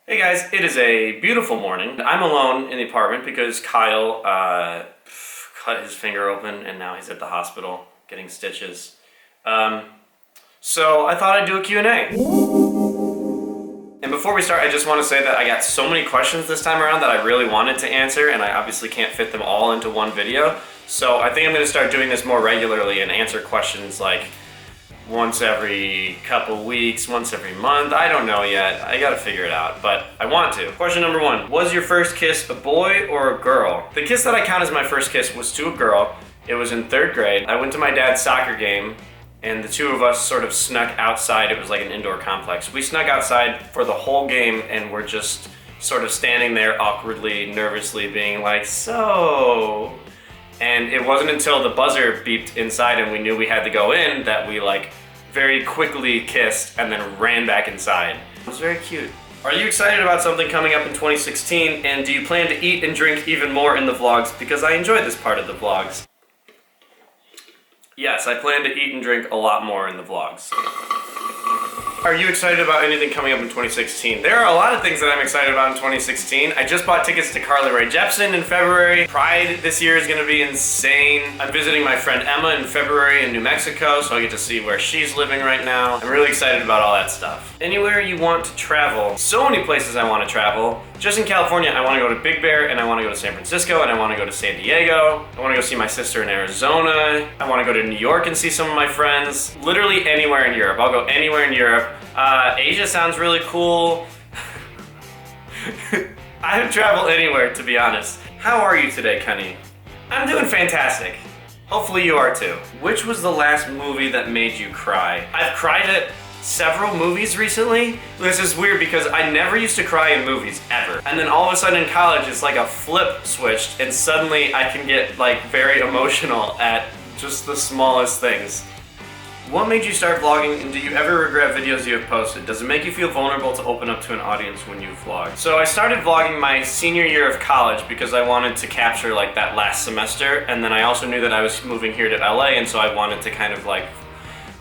Hey guys, it is a beautiful morning. I'm alone in the apartment because Kyle cut his finger open and now he's at the hospital getting stitches. So I thought I'd do a Q&A. And before we start, I just want to say that I got so many questions this time around that I really wanted to answer, and I obviously can't fit them all into one video. So I think I'm going to start doing this more regularly and answer questions like once every couple weeks, once every month. I don't know yet. I gotta figure it out, but I want to. Question number one, was your first kiss a boy or a girl? The kiss that I count as my first kiss was to a girl. It was in 3rd grade. I went to my dad's soccer game and the two of us sort of snuck outside. It was like an indoor complex. We snuck outside for the whole game and we're just sort of standing there awkwardly, nervously being like, so... And it wasn't until the buzzer beeped inside and we knew we had to go in that we like very quickly kissed and then ran back inside. It was very cute. Are you excited about something coming up in 2016, and do you plan to eat and drink even more in the vlogs? Because I enjoy this part of the vlogs. Yes, I plan to eat and drink a lot more in the vlogs. Are you excited about anything coming up in 2016? There are a lot of things that I'm excited about in 2016. I just bought tickets to Carly Rae Jepsen in February. Pride this year is gonna be insane. I'm visiting my friend Emma in February in New Mexico, so I get to see where she's living right now. I'm really excited about all that stuff. Anywhere you want to travel. So many places I want to travel. Just in California, I want to go to Big Bear, and I want to go to San Francisco, and I want to go to San Diego. I want to go see my sister in Arizona. I want to go to New York and see some of my friends. Literally anywhere in Europe. I'll go anywhere in Europe. Asia sounds really cool. I would travel anywhere, to be honest. How are you today, Kenny? I'm doing fantastic. Hopefully you are too. Which was the last movie that made you cry? I've cried at several movies recently. This is weird because I never used to cry in movies, ever. And then all of a sudden in college, it's like a flip switched and suddenly I can get like very emotional at just the smallest things. What made you start vlogging, and do you ever regret videos you have posted? Does it make you feel vulnerable to open up to an audience when you vlog? So I started vlogging my senior year of college because I wanted to capture like that last semester, and then I also knew that I was moving here to LA, and so I wanted to kind of like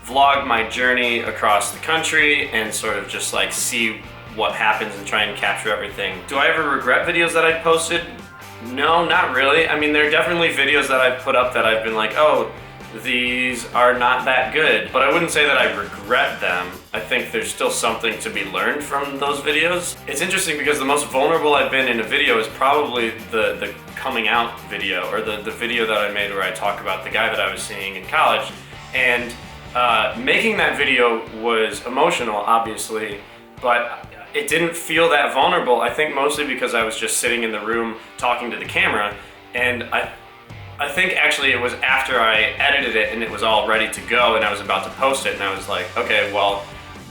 vlog my journey across the country and sort of just like see what happens and try and capture everything. Do I ever regret videos that I've posted? No, not really. I mean, there are definitely videos that I've put up that I've been like, oh, these are not that good, but I wouldn't say that I regret them. I think there's still something to be learned from those videos. It's interesting because the most vulnerable I've been in a video is probably the coming out video, or the video that I made where I talk about the guy that I was seeing in college. And making that video was emotional, obviously, but it didn't feel that vulnerable. I think mostly because I was just sitting in the room talking to the camera, and I think actually it was after I edited it and it was all ready to go and I was about to post it, and I was like, okay, well,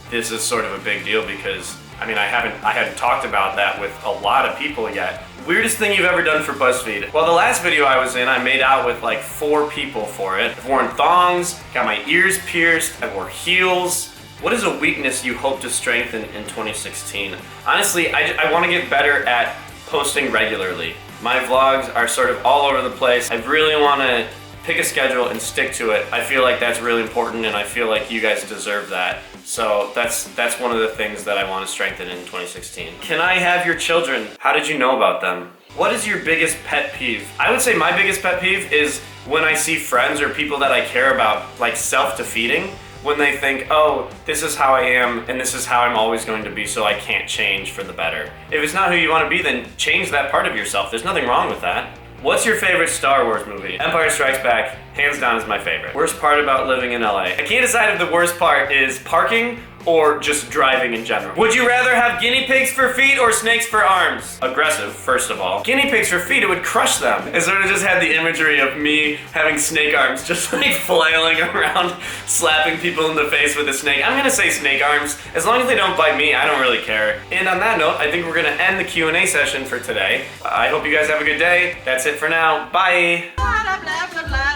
this is sort of a big deal because, I mean, I hadn't talked about that with a lot of people yet. Weirdest thing you've ever done for BuzzFeed? Well, the last video I was in, I made out with like 4 people for it. I've worn thongs, got my ears pierced, I wore heels. What is a weakness you hope to strengthen in 2016? Honestly, I want to get better at posting regularly. My vlogs are sort of all over the place. I really want to pick a schedule and stick to it. I feel like that's really important, and I feel like you guys deserve that. So that's one of the things that I want to strengthen in 2016. Can I have your children? How did you know about them? What is your biggest pet peeve? I would say my biggest pet peeve is when I see friends or people that I care about like self-defeating. When they think, oh, this is how I am and this is how I'm always going to be, so I can't change for the better. If it's not who you want to be, then change that part of yourself. There's nothing wrong with that. What's your favorite Star Wars movie? Empire Strikes Back, hands down, is my favorite. Worst part about living in LA? I can't decide if the worst part is parking or just driving in general. Would you rather have guinea pigs for feet or snakes for arms? Aggressive, first of all. Guinea pigs for feet, it would crush them. I sort of just had the imagery of me having snake arms, just like flailing around, slapping people in the face with a snake. I'm gonna say snake arms. As long as they don't bite me, I don't really care. And on that note, I think we're gonna end the Q&A session for today. I hope you guys have a good day. That's it for now. Bye. Blah, blah, blah, blah.